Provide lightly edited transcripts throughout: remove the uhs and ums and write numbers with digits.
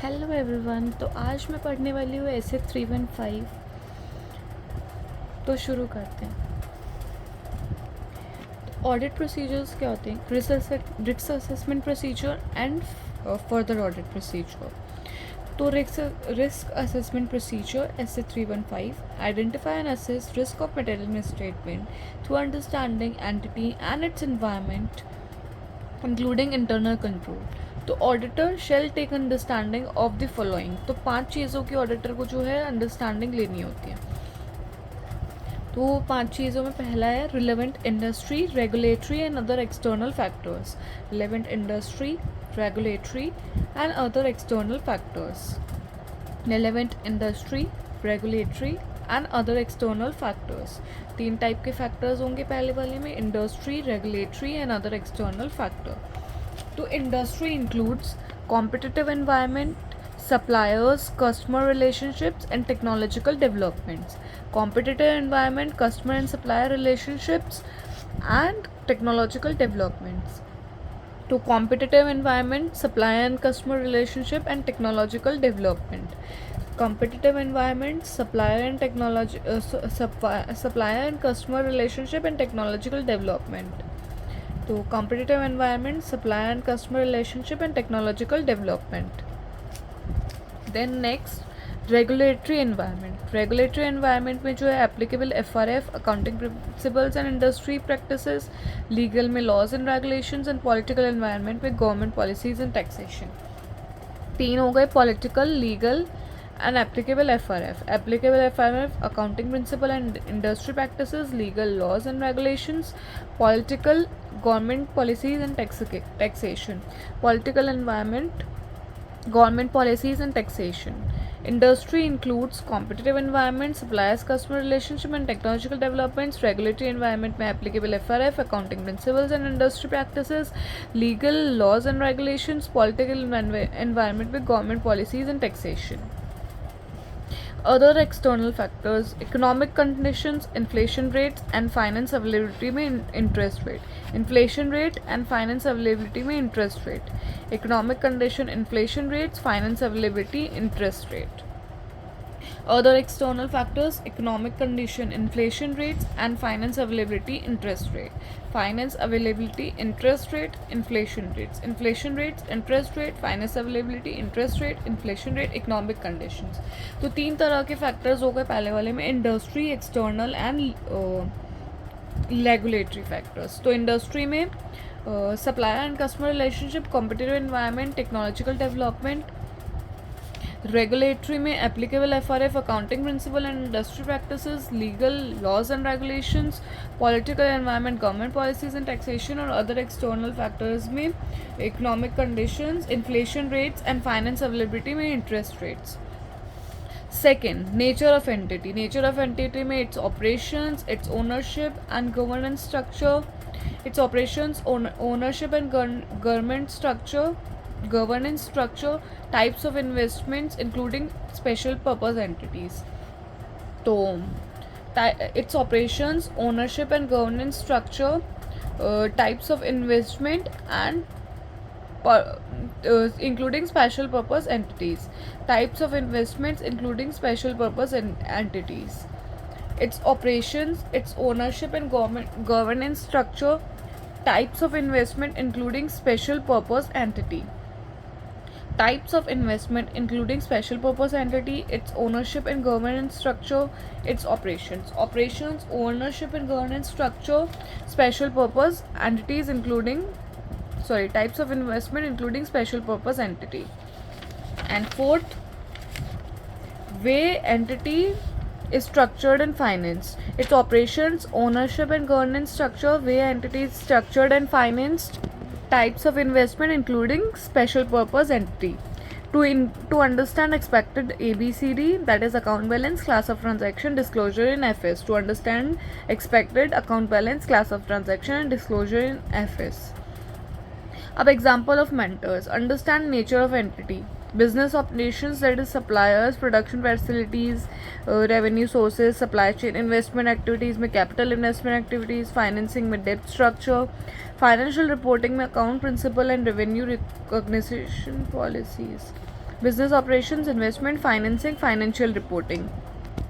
Hello everyone. तो आज मैं पढ़ने वाली हूँ ऐसे 315। तो शुरू करते हैं। ऑडिट प्रोसीजर्स क्या होते हैं? Risk assessment procedure and further audit procedure. तो risk assessment procedure SA 315 identify and assess risk of material misstatement through understanding entity and its environment including internal control. तो auditor shall take understanding of the following. तो 5 चीज़ों की auditor को जो है understanding लेनी होती है। तो 5 चीज़ों में पहला है relevant industry, regulatory and other external factors. Relevant industry, regulatory and other external factors. Relevant industry, regulatory and other external factors. 3 type के फैक्टर्स होंगे पहले वाले में, industry, regulatory and other external factor. तो industry includes competitive environment, suppliers, customer relationships and technological developments. Competitive environment, customer and supplier relationships and technological developments. To competitive environment, supplier and customer relationship and technological development. Competitive environment, supplier and supplier and customer relationship and technological development. To competitive environment, supplier and customer relationship and technological development. Then next regulatory environment. Regulatory environment में जो है applicable FRF, accounting principles and industry practices, legal में laws and regulations and political environment में government policies and taxation. 3 हो गए political, legal and applicable FRF। Applicable FRF accounting principle and industry practices, legal laws and regulations, political government policies and taxation. Political environment, government policies and taxation. Industry includes competitive environment, suppliers customer relationship and technological developments. Regulatory environment में applicable FRF, accounting principles and industry practices, legal laws and regulations. Political environment में government policies and taxation. Other external factors, economic conditions, inflation rates and finance availability में interest rate. Inflation rate and finance availability में interest rate. Economic condition, inflation rates, finance availability, interest rate. Other external factors, economic condition, inflation rates and finance availability, interest rate. Finance availability, interest rate, inflation rates. Inflation rates, interest rate, finance availability, interest rate, inflation rate, economic conditions. तो 3 तरह के factors हो गए पहले वाले में, industry, external and regulatory factors. तो industry में supplier and customer relationship, competitive environment, technological development. Regulatory में applicable FRF, accounting principle and industry practices, legal laws and regulations, political environment, government policies and taxation. और other external factors में economic conditions, inflation rates and finance availability में interest rates. Second, nature of entity. Nature of entity में its operations, its ownership and governance structure. It's operations, ownership and governance structure, types of investments including special purpose entities. तो its operations, ownership and governance structure, types of investment and including special purpose entities. Types of investments including special purpose entities. Its operations, its ownership and governance structure, types of investment including special purpose entity. Types of investment including special purpose entity, its ownership and governance structure, its operations. Operations, ownership and governance structure, special purpose entities types of investment including special purpose entity. And fourth, way entity is structured and financed. Its operations, ownership and governance structure, way entity is structured and financed. Types of investment including special purpose entity. To understand expected ABCD, that is account balance, class of transaction, disclosure in FS. To understand expected account balance, class of transaction and disclosure in FS. अब example of mentors. Understand nature of entity. Business operations, that is suppliers, production facilities, revenue sources, supply chain, investment activities में capital investment activities, financing में debt structure, financial reporting में account principle and revenue recognition policies. Business operations, investment, financing, financial reporting.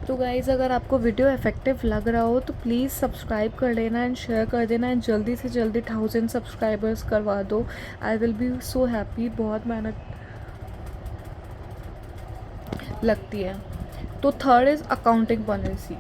तो guys अगर आपको video effective लग रहा हो तो प्लीज़ सब्सक्राइब कर लेना एंड शेयर कर देना एंड जल्दी से जल्दी 1000 सब्सक्राइबर्स करवा दो। I will be so happy. बहुत मेहनत लगती है। तो third is accounting policy,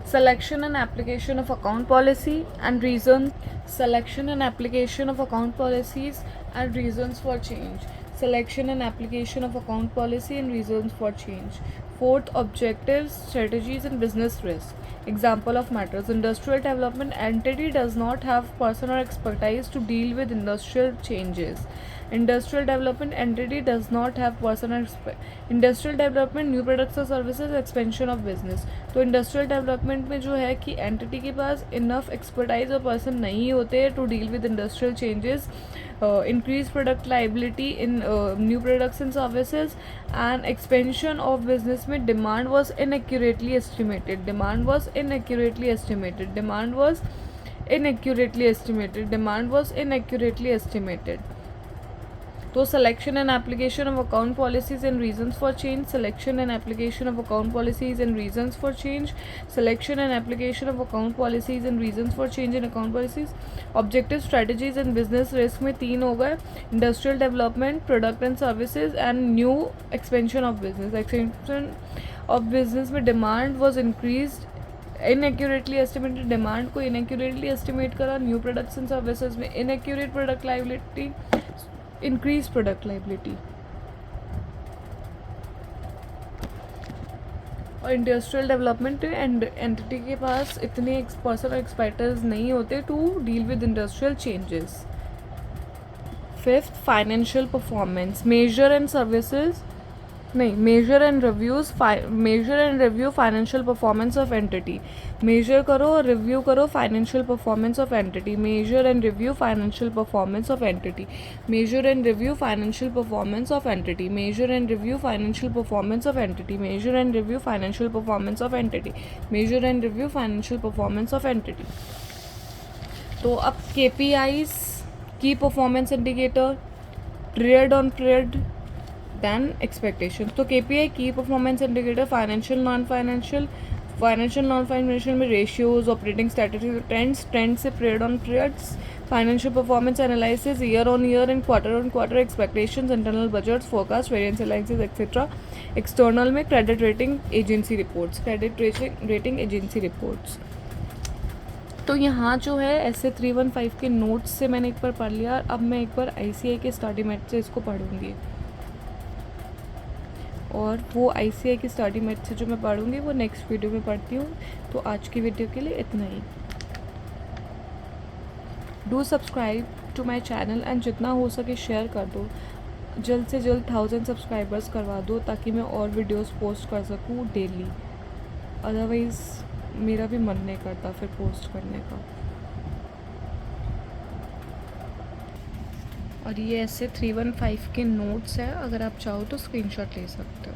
selection and application of account policy and reasons, selection and application of account policies and reasons for change, selection and application of account policy and reasons for change. Fourth, objectives, strategies and business risk. Example of matters: industrial development entity does not have person or expertise to deal with industrial changes. Industrial development entity does not have person or industrial development, new products और services, expansion of business. तो industrial development में जो है कि entity के पास enough expertise और person नहीं होते to deal with industrial changes, increase product liability in new products and services, and expansion of business में demand was inaccurately estimated, demand was inaccurately estimated, demand was inaccurately estimated, demand was inaccurately estimated. तो selection and application of account policies and reasons for change, selection and application of account policies and reasons for change, selection and application of account policies and reasons for change in account policies. Objective, strategies and business risk में 3 हो गए: industrial development, product and services and new expansion of business. Expansion of business में demand was increased, inaccurately estimated, demand को inaccurately estimate करा, new products and services में inaccurate product liability, increase product liability. और industrial development entity के पास इतने person और expertise नहीं होते to deal with industrial changes. Fifth, financial performance, measure and services नहीं, measure and review financial performance of entity. Measure करो और रिव्यू करो financial performance of entity, measure and review financial performance of entity, measure and review financial performance of entity, measure and review financial performance of entity, measure and review financial performance of entity, measure and review financial performance of entity. तो अब KPIs, key performance indicator, period on period, than expectation. तो KPI, key performance indicator, financial non financial में ratios, operating strategy, trend से period on periods, financial performance analysis, year on year and quarter on quarter, expectations, internal budgets, forecast, variance analysis etcetera. External में credit rating agency reports. तो यहाँ जो है ऐसे 315 के notes से मैंने एक बार पढ़ लिया, अब मैं एक बार ICAI के स्टडी मेट से इसको पढ़ूंगी, और वो ICAI की स्टडी मेट से जो मैं पढ़ूंगी वो नेक्स्ट वीडियो में पढ़ती हूँ। तो आज की वीडियो के लिए इतना ही। Do subscribe to my channel and जितना हो सके शेयर कर दो, जल्द से जल्द 1000 सब्सक्राइबर्स करवा दो ताकि मैं और वीडियोस पोस्ट कर सकूँ डेली, अदरवाइज़ मेरा भी मन नहीं करता फिर पोस्ट करने का। और ये ऐसे 315 के नोट्स हैं, अगर आप चाहो तो स्क्रीनशॉट ले सकते हो।